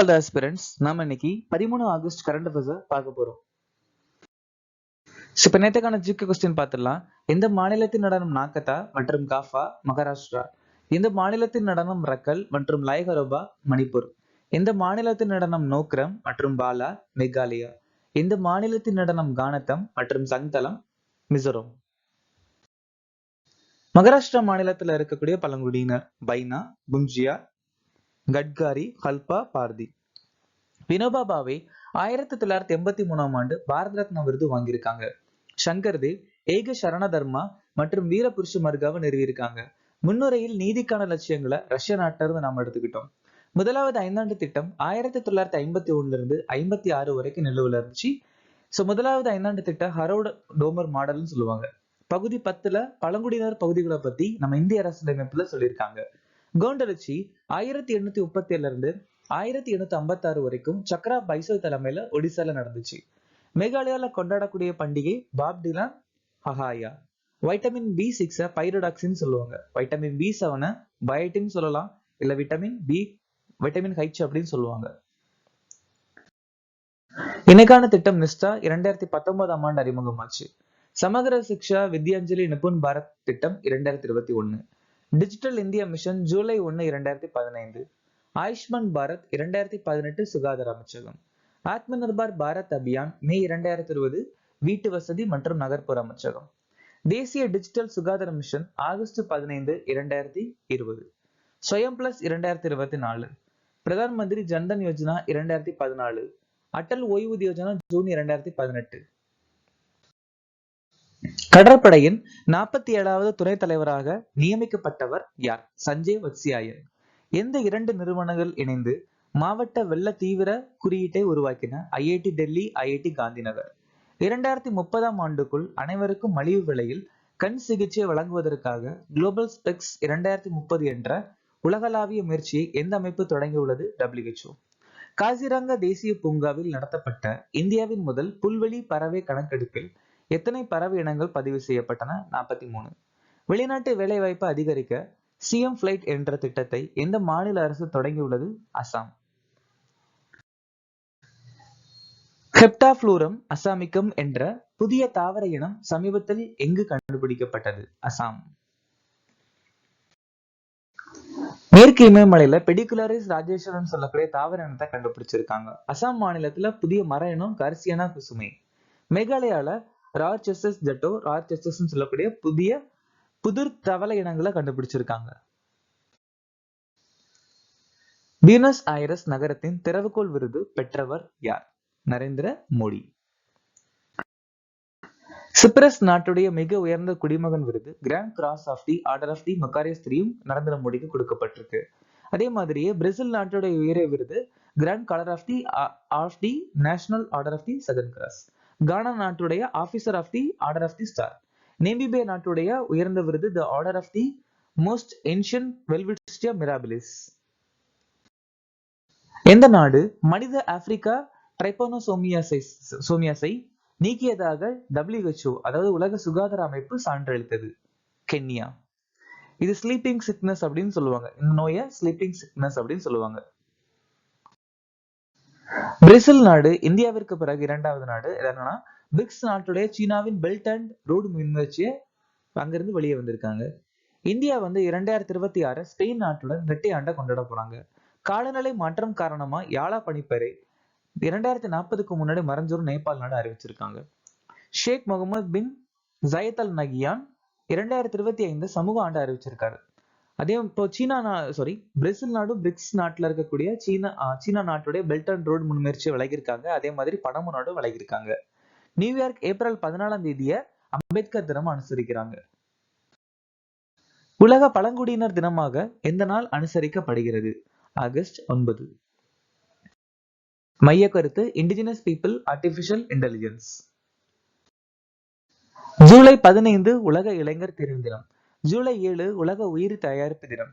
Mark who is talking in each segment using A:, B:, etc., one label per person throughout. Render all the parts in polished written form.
A: All the aspirants, நாம இன்னைக்கு 13 August current affairs பார்க்க போறோம். இப்ப நேத்துக்கான ஜிகே கொஸ்டின் பார்த்துடலாம். எந்த மாநிலத்தின் நடனம் நாக்கத்தா மற்றும் காஃபா மகாராஷ்டிரா? எந்த மாநிலத்தின் நடனம் ரக்கல் மற்றும் லாய்கரோபா மணிப்பூர்? எந்த மாநிலத்தின் நடனம் நோக்ரம் மற்றும் பாலா மேகாலயா? எந்த மாநிலத்தின் நடனம் கானத்தம் மற்றும் சங்தலம் மிசோரம்? மகாராஷ்டிரா மாநிலத்துல இருக்கக்கூடிய பழங்குடியினர் பைனா, குஞ்சியா, கட்காரி, ஹல்பா, பார்தி. வினோபா பாவே 1983ஆம் ஆண்டு பாரத ரத்னா விருது வாங்கியிருக்காங்க. சங்கர் தேவ் ஏக சரண தர்மா மற்றும் வீரபுருஷ மர்காவை நிறுவியிருக்காங்க. முன்னுரையில் நீதிக்கான லட்சியங்களை ரஷ்ய நாட்டில இருந்து நாம எடுத்துக்கிட்டோம். முதலாவது ஐந்தாண்டு திட்டம் 1951 இருந்து 56 வரைக்கும் நிலுவையில் இருந்துச்சு. முதலாவது ஐந்தாண்டு திட்டம் ஹரோல்ட் டோமர் மாடல்னு சொல்லுவாங்க. பகுதி 10ல பழங்குடியினர் பகுதிகளை பத்தி நம்ம இந்திய அரசியலமைப்புல சொல்லியிருக்காங்க. கோண்டலட்சி 1837 இருந்து 1856 வரைக்கும் சக்ரா பைசல் தலைமையில ஒடிசால நடந்துச்சு. மேகாலயால கொண்டாடக்கூடிய பண்டிகை பாப்டிலான் ஹஹாயா. வைட்டமின் B6 பைரோடாக்சின் சொல்லுவாங்க. வைட்டமின் B7 பயோட்டின் சொல்லலாம், இல்ல வைட்டமின் H அப்படின்னு சொல்லுவாங்க. இணைக்கான திட்டம் நிஷ்டா 2019ஆம் ஆண்டு அறிமுகமாச்சு. சமகர சிக்ஷா வித்யாஞ்சலி நிபுன் பாரத் திட்டம் 2021. Digital India mission July 1, 2015. Ayushman Bharat 2018 சுகாதார அமைச்சகம். ஆத்ம நிர்பார் பாரத் அபியான் மே 2020 வீட்டு வசதி மற்றும் நகர்ப்புற அமைச்சகம். தேசிய டிஜிட்டல் சுகாதார மிஷன் ஆகஸ்ட் 15, 2020. ஸ்வயம் பிளஸ் 2024. பிரதான் மந்திரி ஜன்தன் யோஜனா 2014. அட்டல் ஓய்வூதிய யோஜனா ஜூன் 2018. கடற்படையின் 47வது துணைத் தலைவராக நியமிக்கப்பட்டவர் யார்? சஞ்சய் வத்சியாயன். எந்த இரண்டு நிறுவனங்கள் இணைந்து மாவட்ட வெள்ள தீவிர குறியீட்டை உருவாக்கின? IIT Delhi, IIT Gandhinagar. 2030ஆம் ஆண்டுக்குள் அனைவருக்கும் மலிவு விலையில் கண் சிகிச்சை வழங்குவதற்காக குளோபல் ஸ்பெக்ஸ் 2030 என்ற உலகளாவிய முயற்சியை எந்த அமைப்பு தொடங்கியுள்ளது? WHO. காசிரங்கா தேசிய பூங்காவில் நடத்தப்பட்ட இந்தியாவின் முதல் புல்வெளி பறவை கணக்கெடுப்பில் எத்தனை பறவை இனங்கள் பதிவு செய்யப்பட்டன? 43. வெளிநாட்டு வேலைவாய்ப்பை அதிகரிக்க சிஎம் பிளைட் என்ற திட்டத்தை எந்த மாநில அரசு தொடங்கியுள்ளது? அசாம். ஹெப்டாஃப்ளூரம் அசாமிக்கம் என்ற புதிய தாவர இனம் சமீபத்தில் எங்கு கண்டுபிடிக்கப்பட்டது? அசாம். மேற்கு இமயமலையில பெடிகுலரிஸ் ராஜேஸ்வரன் சொல்லக்கூடிய தாவர இனத்தை கண்டுபிடிச்சிருக்காங்க. அசாம் மாநிலத்துல புதிய மர இனம் கர்சியனா குசுமே. மேகாலயால ராச்செசஸ் ஜட்டோ ராச்செசஸ் சொல்லக்கூடிய புதிர் தவளை இனங்களை கண்டுபிடிச்சிருக்காங்க. பியூனஸ் ஐரஸ் நகரத்தின் திறவுகோல் விருது பெற்றவர் யார்? நரேந்திர மோடி. சிப்ரஸ் நாட்டுடைய மிக உயர்ந்த குடிமகன் விருது grand cross of the order of the Makarios 3 Narendra மோடிக்கு கொடுக்கப்பட்டிருக்கு. அதே மாதிரியே பிரேசில் நாட்டுடைய உயரிய விருது grand collar of the national order of the second cross. Ghana நாட்டுடைய officer of the order of the star. Namibia நாட்டுடைய உயர்ந்த விருது the order of the most ancient Welwitschia mirabilis. எந்த நாடு மனித ஆப்பிரிக்கா ட்ரைபானோசோமியாசை நீக்கியதாக WHO அதாவது உலக சுகாதார அமைப்பு சான்றளித்தது? கென்யா. இது ஸ்லீப்பிங் சிக்னஸ் அப்படின்னு சொல்லுவாங்க. இந்த நோயை ஸ்லீப்பிங் சிக்னஸ் அப்படின்னு சொல்லுவாங்க. பிரேசில் நாடு இந்தியாவிற்கு பிறகு இரண்டாவது நாடு. என்னன்னா பிரிக்ஸ் நாட்டுடைய சீனாவின் பெல்ட் அண்ட் ரோடு முன்முயற்சியை அங்கிருந்து வெளியே வந்திருக்காங்க. இந்தியா 2026 ஸ்பெயின் நாட்டுடன் இரட்டை ஆண்டை கொண்டாட போறாங்க. காலநிலை மாற்றம் காரணமா யாழா பனிப்பறை 2040க்கு முன்னாடி மறைஞ்சோரும் நேபாள் நாடு அறிவிச்சிருக்காங்க. ஷேக் முகமது பின் ஜயத் அல் நகியான் 2025 சமூக ஆண்டு அறிவிச்சிருக்காரு. அதே இப்போ பிரேசில் நாடு பிரிக்ஸ் நாட்டுல இருக்கக்கூடிய சீனா நாட்டுடைய பெல்ட் அண்ட் ரோடு முன்முயற்சியை விலகிருக்காங்க. அதே மாதிரி பனமு நாடு விலகிருக்காங்க. நியூயார்க் ஏப்ரல் 14ஆம் தேதிய அம்பேத்கர் தினம் அனுசரிக்கிறாங்க. உலக பழங்குடியினர் தினமாக எந்த நாள் அனுசரிக்கப்படுகிறது? ஆகஸ்ட் 9. மைய கருத்து indigenous people artificial intelligence. July 15 உலக இளைஞர் தெரிவு தினம். ஜூலை 7 உலக உயிரி தயாரிப்பு தினம்.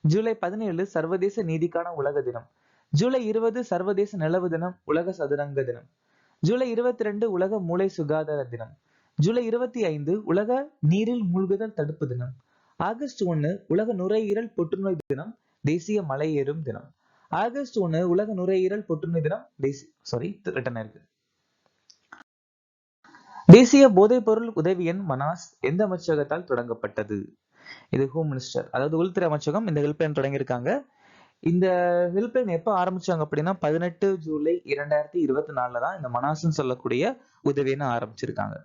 A: ஜூலை 17 சர்வதேச நீதிக்கான உலக தினம். ஜூலை 20 சர்வதேச நிலவு தினம், உலக சதுரங்க தினம். ஜூலை 22 உலக மூளை சுகாதார தினம். ஜூலை 25 உலக நீரில் மூழ்குதல் தடுப்பு தினம். ஆகஸ்ட் 1 உலக நுரையீரல் புற்றுநோய் தினம், தேசிய மலை ஏறும் தினம். ஆகஸ்ட் 1 உலக நுரையீரல் புற்றுநோய் தினம் ரிட்டன் இருக்கு. தேசிய போதைப்பொருள் உதவி எண் மனாஸ் எந்த அமைச்சகத்தால் தொடங்கப்பட்டது? இது ஹோம் மினிஸ்டர், அதாவது உள்துறை அமைச்சகம் இந்த ஹெல்ப்லைன் தொடங்கியிருக்காங்க. இந்த ஹெல்ப்லைன் எப்ப ஆரம்பிச்சாங்க அப்படின்னா 18 ஜூலை 2024 தான் இந்த மனாஸ்ன்னு சொல்லக்கூடிய உதவின்னு ஆரம்பிச்சிருக்காங்க.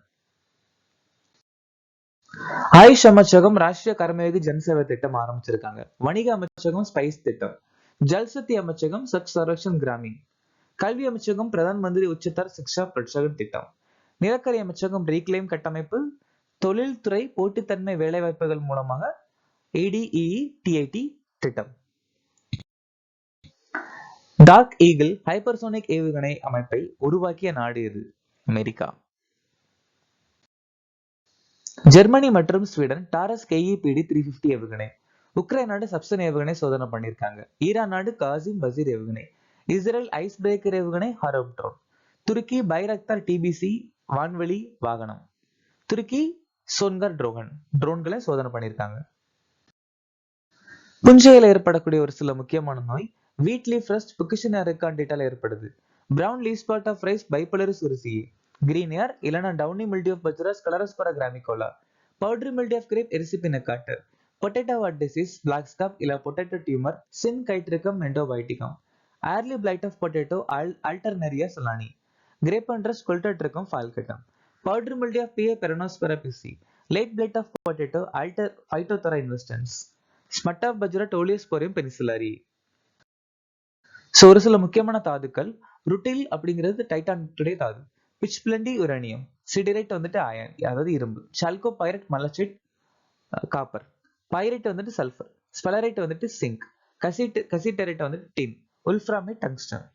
A: ஆயுஷ் அமைச்சகம் ராஷ்டிரிய கர்மயோகி ஜன்சேவா திட்டம் ஆரம்பிச்சிருக்காங்க. வணிக அமைச்சகம் ஸ்பைஸ் திட்டம். ஜல்சக்தி அமைச்சகம் சச் சரக்ஷன் கிராமீன். கல்வி அமைச்சகம் பிரதான் மந்திரி உச்சத்தர் சிக்ஷா பிரட்சகன் திட்டம். நிலக்கரி அமைச்சகம் ரீக்ளைம் கட்டமைப்பு. தொழில்துறை போட்டித்தன்மை வேலைவாய்ப்புகள் மூலமாக ADEE-TIT திட்டம். டார்க் ஈகிள் ஹைப்பர்சோனிக் ஏவுகணை அமைப்பை உருவாக்கிய நாடு எது? அமெரிக்கா. ஜெர்மனி மற்றும் ஸ்வீடன் டாரஸ் KEPD-350 ஏவுகணை. உக்ரைன் நாடு சப்சன் ஏவுகணை சோதனை பண்ணிருக்காங்க. ஈரான் நாடு காசிம் பசீர் ஏவுகணை. இஸ்ரேல் ஐஸ் பிரேக்கர் ஏவுகணை ஹரோப் ட்ரோன். துருக்கி பைரக்தார் TBC வான்வெளி வாகனம். துருக்கி சோன்கர் ட்ரோன்களை சோதனை பண்ணிருக்காங்க. புஞ்சையில ஏற்படக்கூடிய ஒரு சில முக்கியமான நோய் வீட் லீஃப் ரஸ்ட் புக்கிஷினா ரெக்காண்டிட்டால ஏற்படுது. Brown leaf spot of rice Bipolaris oryzae. Green ear இல்லனா downy mildew of bajras Sclerospora graminicola. Powdery mildew of grape Erysiphe necator. Potato wart disease black scab இல்ல potato tumour Synchytrium endobioticum. Early blight of potato Alternaria solani. Grape anthracnose Colletotrichum falcatum. Powdery mildew of PA Peronospora pisi. Late blight of potato alter Phytophthora infestans. Smut of bajra Tolyposporium penicillariae. ஒரு சில முக்கியமான தாதுக்கள் rutile அப்படிங்கிறது டைட்டானுடைய தாது. Pitch plenty uranium. Siderite வந்துட்டு iron அதாவது இரும்பு. சால்கோ pirate மலச்சைட் copper. Pyrite வந்துட்டு சல்ஃபர். ஸ்பெலரைட் வந்துட்டு சிங்க். கசிட்டரைட் வந்துட்டு டின். உல்ஃப்ராமைட் டங்ஸ்டன்.